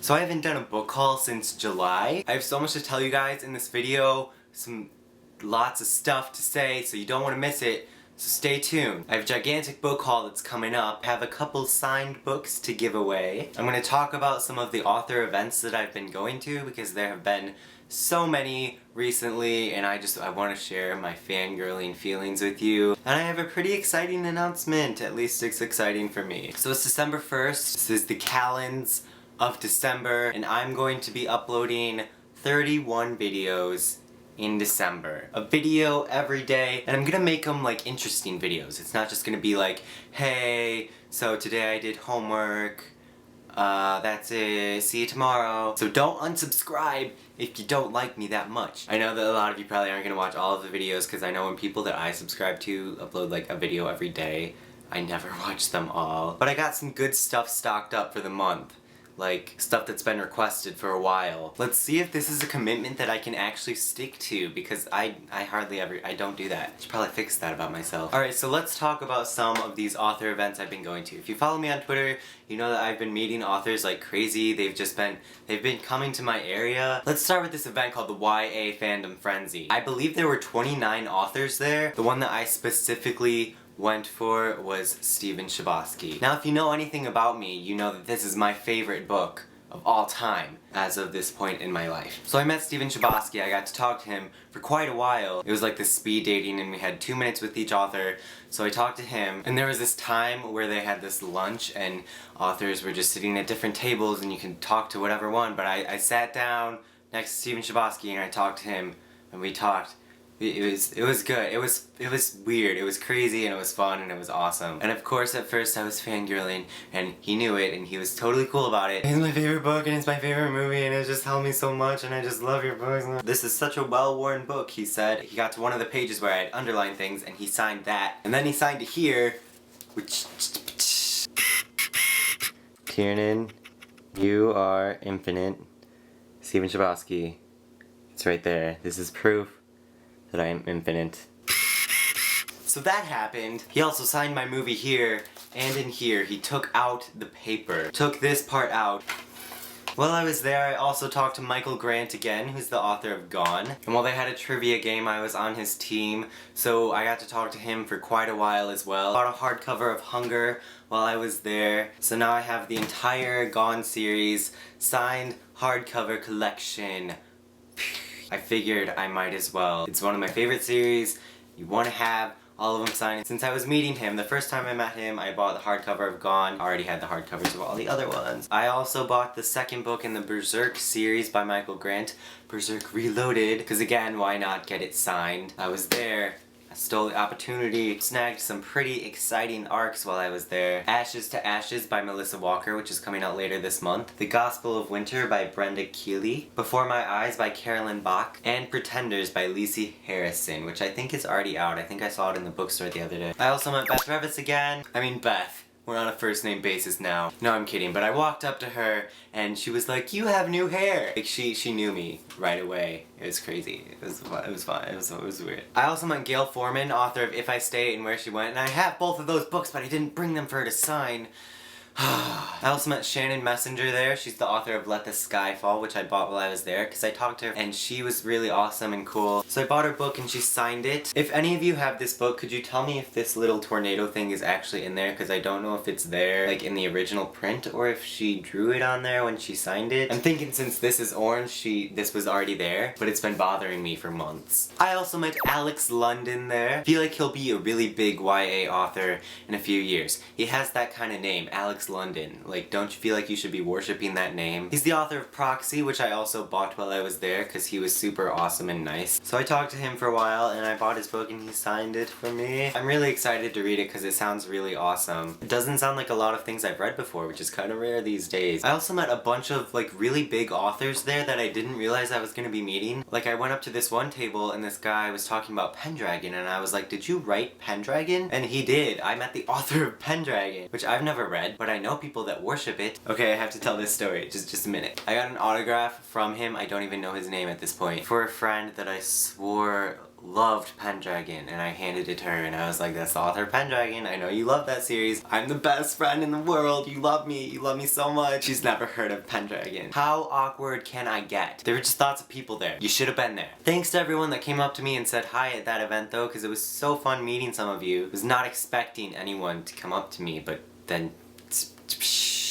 So I haven't done a book haul since July. I have so much to tell you guys in this video, lots of stuff to say, so you don't want to miss it. So stay tuned. I have a gigantic book haul that's coming up. I have a couple signed books to give away. I'm going to talk about some of the author events that I've been going to because there have been so many recently, and I want to share my fangirling feelings with you. And I have a pretty exciting announcement, at least it's exciting for me. So it's December 1st. This is the calends of December, and I'm going to be uploading 31 videos in December. A video every day, and I'm gonna make them like interesting videos. It's not just gonna be like, hey, so today I did homework, that's it, see you tomorrow. So don't unsubscribe if you don't like me that much. I know that a lot of you probably aren't gonna watch all of the videos because I know when people that I subscribe to upload like a video every day, I never watch them all. But I got some good stuff stocked up for the month. Like, stuff that's been requested for a while. Let's see if this is a commitment that I can actually stick to, because I don't do that. I should probably fix that about myself. Alright, so let's talk about some of these author events I've been going to. If you follow me on Twitter, you know that I've been meeting authors like crazy. They've been coming to my area. Let's start with this event called the YA Fandom Frenzy. I believe there were 29 authors there. The one that I specifically went for was Stephen Chbosky. Now if you know anything about me, you know that this is my favorite book of all time as of this point in my life. So I met Stephen Chbosky, I got to talk to him for quite a while. It was like this speed dating and we had 2 minutes with each author. So I talked to him, and there was this time where they had this lunch and authors were just sitting at different tables and you can talk to whatever one, but I sat down next to Stephen Chbosky and I talked to him and we talked. It was good. It was weird. It was crazy and it was fun and it was awesome. And of course at first I was fangirling and he knew it and he was totally cool about it. It's my favorite book and it's my favorite movie and it just helped me so much and I just love your books. This is such a well-worn book, he said. He got to one of the pages where I had underlined things and he signed that. And then he signed it here, which... Tiernan, you are infinite. Stephen Chbosky. It's right there. This is proof that I am infinite. So that happened. He also signed my movie here, and in here he took out the paper. Took this part out. While I was there, I also talked to Michael Grant again, who's the author of Gone. And while they had a trivia game, I was on his team, so I got to talk to him for quite a while as well. Bought a hardcover of Hunger while I was there. So now I have the entire Gone series signed hardcover collection. I figured I might as well. It's one of my favorite series. You want to have all of them signed. Since I was meeting him, the first time I met him, I bought the hardcover of Gone. I already had the hardcovers of all the other ones. I also bought the second book in the Berserk series by Michael Grant, Berserk Reloaded, because again, why not get it signed? I was there. I stole the opportunity, snagged some pretty exciting arcs while I was there. Ashes to Ashes by Melissa Walker, which is coming out later this month. The Gospel of Winter by Brenda Keeley. Before My Eyes by Carolyn Bach. And Pretenders by Lacey Harrison, which I think is already out. I think I saw it in the bookstore the other day. I also met Beth Revis again. I mean Beth. We're on a first name basis now. No, I'm kidding, but I walked up to her and she was like, you have new hair. Like she knew me right away. It was crazy. It was fun. It was weird. I also met Gail Forman, author of If I Stay and Where She Went, and I have both of those books, but I didn't bring them for her to sign. I also met Shannon Messenger there. She's the author of Let the Sky Fall, which I bought while I was there because I talked to her and she was really awesome and cool. So I bought her book and she signed it. If any of you have this book, could you tell me if this little tornado thing is actually in there? Because I don't know if it's there like in the original print or if she drew it on there when she signed it. I'm thinking since this is orange, this was already there, but it's been bothering me for months. I also met Alex London there. I feel like he'll be a really big YA author in a few years. He has that kind of name, Alex London. Like, don't you feel like you should be worshipping that name? He's the author of Proxy, which I also bought while I was there because he was super awesome and nice. So I talked to him for a while and I bought his book and he signed it for me. I'm really excited to read it because it sounds really awesome. It doesn't sound like a lot of things I've read before, which is kind of rare these days. I also met a bunch of like really big authors there that I didn't realize I was gonna be meeting. Like I went up to this one table and this guy was talking about Pendragon and I was like, did you write Pendragon? And he did. I met the author of Pendragon, which I've never read, but I know people that worship it. Okay, I have to tell this story, just a minute. I got an autograph from him, I don't even know his name at this point, for a friend that I swore loved Pendragon, and I handed it to her, and I was like, that's the author of Pendragon, I know you love that series, I'm the best friend in the world, you love me so much. She's never heard of Pendragon. How awkward can I get? There were just lots of people there. You should have been there. Thanks to everyone that came up to me and said hi at that event though, because it was so fun meeting some of you. I was not expecting anyone to come up to me, but then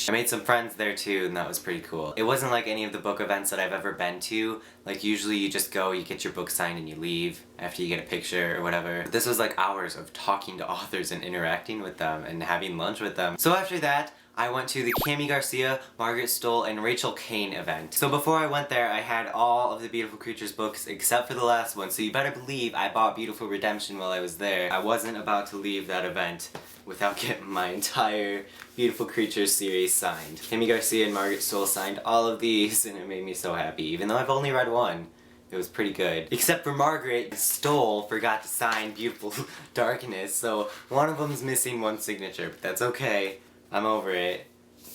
I made some friends there too, and that was pretty cool. It wasn't like any of the book events that I've ever been to. Like usually you just go, you get your book signed, and you leave after you get a picture or whatever. This was like hours of talking to authors and interacting with them and having lunch with them. So after that, I went to the Cami Garcia, Margaret Stoll, and Rachel Kane event. So before I went there, I had all of the Beautiful Creatures books except for the last one, so you better believe I bought Beautiful Redemption while I was there. I wasn't about to leave that event without getting my entire Beautiful Creatures series signed. Cami Garcia and Margaret Stoll signed all of these, and it made me so happy, even though I've only read one. It was pretty good. Except for Margaret Stoll forgot to sign Beautiful Darkness, so one of them's missing one signature, but that's okay. I'm over it.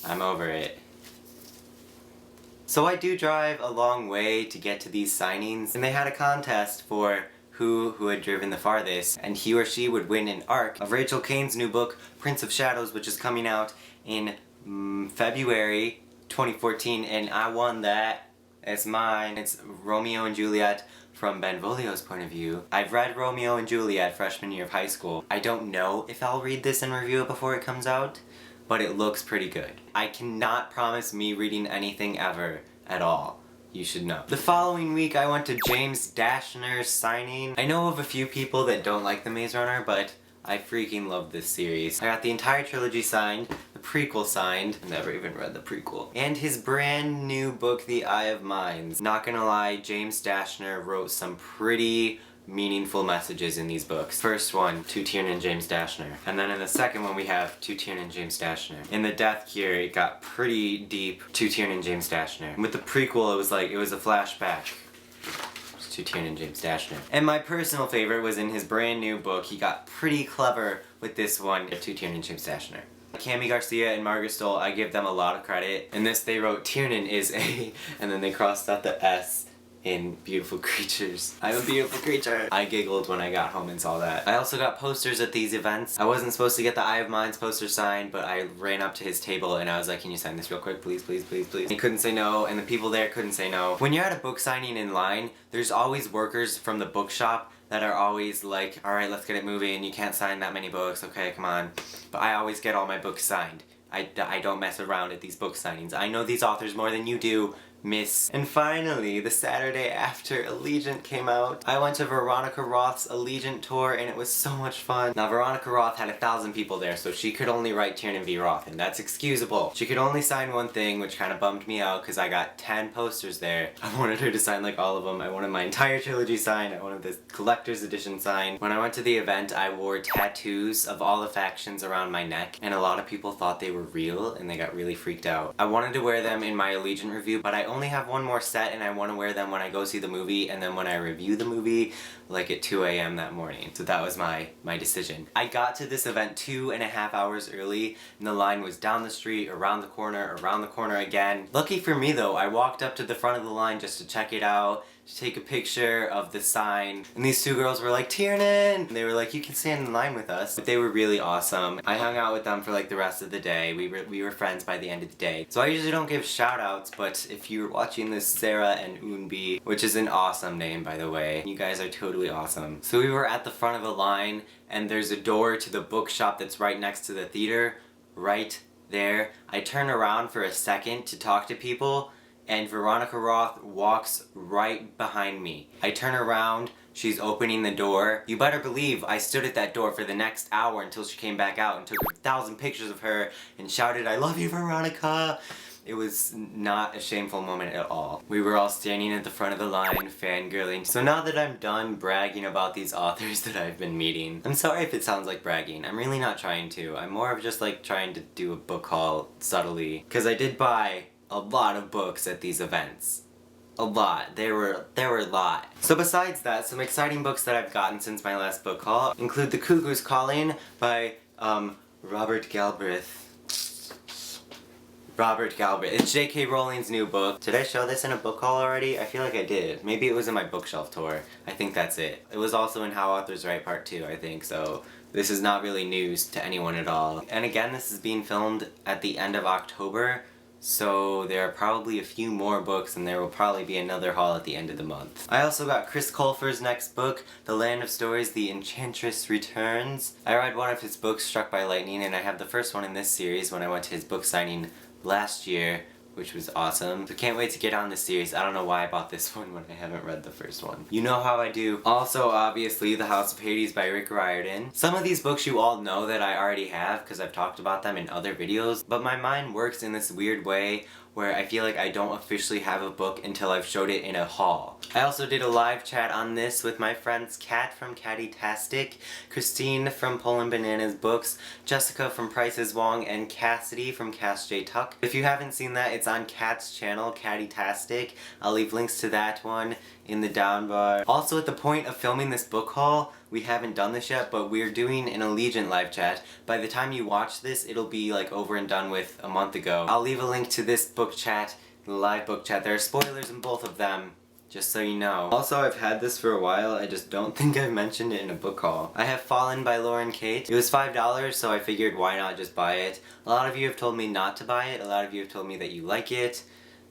I'm over it. So I do drive a long way to get to these signings, and they had a contest for who had driven the farthest, and he or she would win an ARC of Rachel Kane's new book, Prince of Shadows, which is coming out in February 2014, and I won that. It's mine. It's Romeo and Juliet from Benvolio's point of view. I've read Romeo and Juliet freshman year of high school. I don't know if I'll read this and review it before it comes out, but it looks pretty good. I cannot promise me reading anything ever at all. You should know. The following week I went to James Dashner's signing. I know of a few people that don't like The Maze Runner, but I freaking love this series. I got the entire trilogy signed, the prequel signed, I never even read the prequel, and his brand new book, The Eye of Mines. Not gonna lie, James Dashner wrote some pretty meaningful messages in these books. First one, Tu Tiernan and James Dashner. And then in the second one we have Tu Tiernan and James Dashner. In the Death Cure it got pretty deep, Tu Tiernan and James Dashner. And with the prequel it was a flashback. Tu Tiernan and James Dashner. And my personal favorite was in his brand new book. He got pretty clever with this one, Tu Tiernan and James Dashner. Cami Garcia and Margaret Stoll, I give them a lot of credit. In this they wrote Tiernan is a, and then they crossed out the S in Beautiful Creatures. I'm a beautiful creature. I giggled when I got home and saw that. I also got posters at these events. I wasn't supposed to get the Eye of Mines poster signed, but I ran up to his table and I was like, can you sign this real quick, please, please, please, please? He couldn't say no, and the people there couldn't say no. When you're at a book signing in line, there's always workers from the bookshop that are always like, alright, let's get it moving, you can't sign that many books, okay, come on. But I always get all my books signed. I don't mess around at these book signings. I know these authors more than you do, miss. And finally, the Saturday after Allegiant came out, I went to Veronica Roth's Allegiant tour and it was so much fun. Now Veronica Roth had 1,000 people there, so she could only write Tiernan v. Roth, and that's excusable. She could only sign one thing, which kind of bummed me out because I got 10 posters there. I wanted her to sign like all of them. I wanted my entire trilogy signed. I wanted the collector's edition signed. When I went to the event, I wore tattoos of all the factions around my neck, and a lot of people thought they were real and they got really freaked out. I wanted to wear them in my Allegiant review, but I only have one more set and I want to wear them when I go see the movie and then when I review the movie like at 2 a.m. that morning. So that was my decision. I got to this event 2.5 hours early and the line was down the street, around the corner again. Lucky for me though, I walked up to the front of the line just to check it out, to take a picture of the sign, and these two girls were like, Tiernan! And they were like, you can stand in line with us. But they were really awesome. I hung out with them for like the rest of the day. We were friends by the end of the day. So I usually don't give shout outs, but if you're watching this, Sarah and Unbi, which is an awesome name by the way, you guys are totally awesome. So we were at the front of the line, and there's a door to the bookshop that's right next to the theater, right there. I turn around for a second to talk to people, and Veronica Roth walks right behind me. I turn around, she's opening the door. You better believe I stood at that door for the next hour until she came back out and took 1,000 pictures of her and shouted, I love you, Veronica! It was not a shameful moment at all. We were all standing at the front of the line, fangirling. So now that I'm done bragging about these authors that I've been meeting, I'm sorry if it sounds like bragging. I'm really not trying to. I'm more of just like trying to do a book haul subtly. Because I did buy a lot of books at these events. A lot. There were a lot. So besides that, some exciting books that I've gotten since my last book haul include The Cuckoo's Calling by Robert Galbraith. Robert Galbraith. It's J.K. Rowling's new book. Did I show this in a book haul already? I feel like I did. Maybe it was in my bookshelf tour. I think that's it. It was also in How Authors Write Part 2, I think, so this is not really news to anyone at all. And again, this is being filmed at the end of October, so there are probably a few more books and there will probably be another haul at the end of the month. I also got Chris Colfer's next book, The Land of Stories, The Enchantress Returns. I read one of his books, Struck by Lightning, and I have the first one in this series when I went to his book signing last year, which was awesome. So can't wait to get on this series. I don't know why I bought this one when I haven't read the first one. You know how I do. Also, obviously, The House of Hades by Rick Riordan. Some of these books you all know that I already have because I've talked about them in other videos, but my mind works in this weird way where I feel like I don't officially have a book until I've showed it in a haul. I also did a live chat on this with my friends Kat from Catty-tastic, Christine from Poland Bananas Books, Jessica from Prices Wong, and Cassidy from Cass J Tuck. If you haven't seen that, it's on Kat's channel, Catty-tastic. I'll leave links to that one in the down bar. Also, at the point of filming this book haul, we haven't done this yet, but we're doing an Allegiant live chat. By the time you watch this, it'll be like over and done with a month ago. I'll leave a link to this book chat, the live book chat. There are spoilers in both of them, just so you know. Also, I've had this for a while, I just don't think I've mentioned it in a book haul. I have Fallen by Lauren Kate. It was $5, so I figured why not just buy it. A lot of you have told me not to buy it, a lot of you have told me that you like it.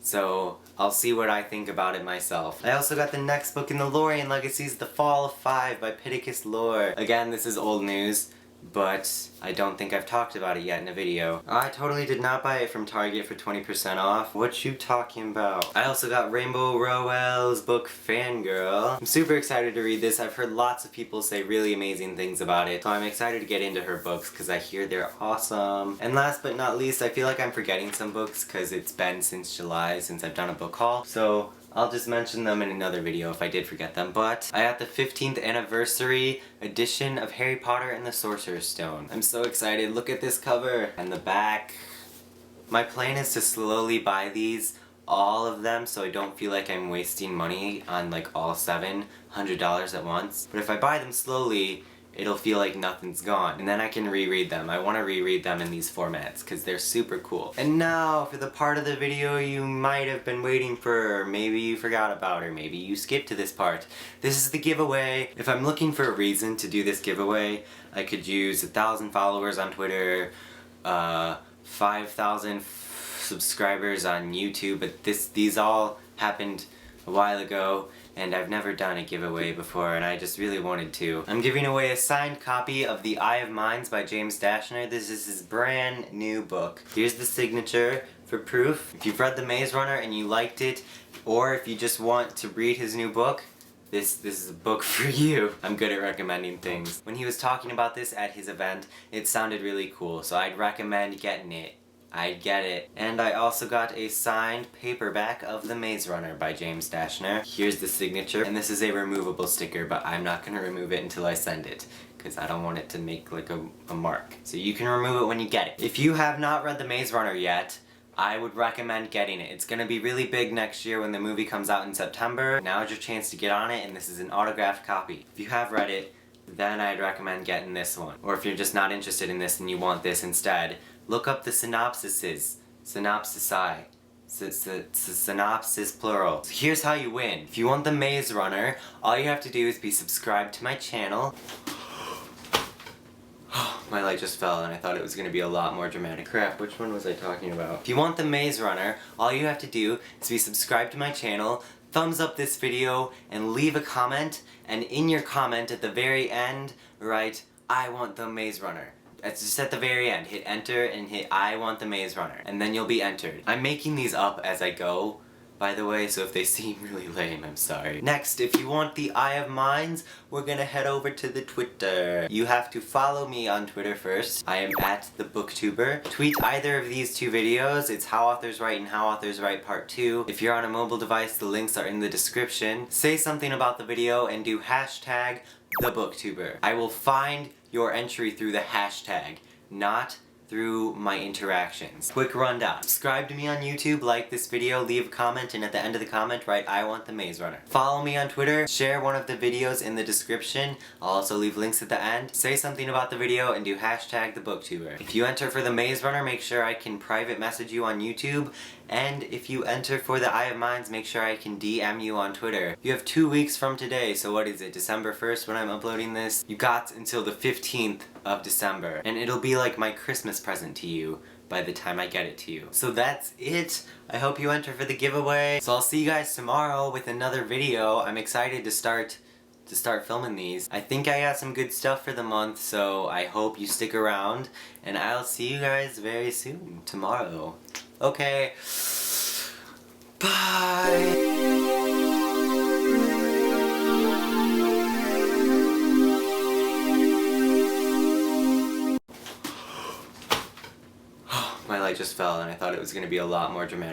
So, I'll see what I think about it myself. I also got the next book in the Lorien Legacies, The Fall of Five by Pittacus Lore. Again, this is old news, but I don't think I've talked about it yet in a video. I totally did not buy it from Target for 20% off. What you talking about? I also got Rainbow Rowell's book, Fangirl. I'm super excited to read this. I've heard lots of people say really amazing things about it, so I'm excited to get into her books because I hear they're awesome. And last but not least, I feel like I'm forgetting some books because it's been since July since I've done a book haul, so I'll just mention them in another video if I did forget them, but I got the 15th anniversary edition of Harry Potter and the Sorcerer's Stone. I'm so excited. Look at this cover and the back. My plan is to slowly buy these, all of them, so I don't feel like I'm wasting money on like all $700 at once. But if I buy them slowly, it'll feel like nothing's gone. And then I can reread them. I want to reread them in these formats because they're super cool. And now for the part of the video you might have been waiting for, or maybe you forgot about, or maybe you skipped to this part. This is the giveaway. If I'm looking for a reason to do this giveaway, I could use 1,000 followers on Twitter, 5,000 subscribers on YouTube, but these all happened a while ago, and I've never done a giveaway before, and I just really wanted to. I'm giving away a signed copy of The Eye of Mines by James Dashner. This is his brand new book. Here's the signature for proof. If you've read The Maze Runner and you liked it, or if you just want to read his new book, this is a book for you. I'm good at recommending things. When he was talking about this at his event, it sounded really cool, so I'd recommend getting it. I'd get it. And I also got a signed paperback of The Maze Runner by James Dashner. Here's the signature, and this is a removable sticker, but I'm not gonna remove it until I send it, because I don't want it to make like a mark. So you can remove it when you get it. If you have not read The Maze Runner yet, I would recommend getting it. It's gonna be really big next year when the movie comes out in September. Now's your chance to get on it, and this is an autographed copy. If you have read it, then I'd recommend getting this one. Or if you're just not interested in this and you want this instead, look up the synopsises. Synopsisi. Synopsis plural. So here's how you win. If you want The Maze Runner, all you have to do is be subscribed to my channel. My light just fell and I thought it was gonna be a lot more dramatic. Crap, which one was I talking about? If you want The Maze Runner, all you have to do is be subscribed to my channel, thumbs up this video, and leave a comment, and in your comment at the very end, write, I want The Maze Runner. It's just at the very end. Hit enter and hit I want The Maze Runner, and then you'll be entered. I'm making these up as I go, by the way, so if they seem really lame, I'm sorry. Next, if you want the Eye of Mines, we're gonna head over to the Twitter. You have to follow me on Twitter first. I am at the Booktuber. Tweet either of these two videos. It's How Authors Write and How Authors Write Part 2. If you're on a mobile device, the links are in the description. Say something about the video and do hashtag the Booktuber. I will find your entry through the hashtag, not through my interactions. Quick rundown. Subscribe to me on YouTube, like this video, leave a comment, and at the end of the comment write "I want the Maze Runner." Follow me on Twitter, share one of the videos in the description. I'll also leave links at the end. Say something about the video and do hashtag the booktuber. If you enter for the Maze Runner, make sure I can private message you on YouTube. And if you enter for the Eye of Mines, make sure I can DM you on Twitter. You have 2 weeks from today, so what is it, December 1st when I'm uploading this? You got until the 15th of December, and it'll be like my Christmas present to you by the time I get it to you. So that's it. I hope you enter for the giveaway. So I'll see you guys tomorrow with another video. I'm excited to start filming these. I think I got some good stuff for the month, so I hope you stick around, and I'll see you guys very soon, tomorrow. Okay, bye! My light just fell and I thought it was going to be a lot more dramatic.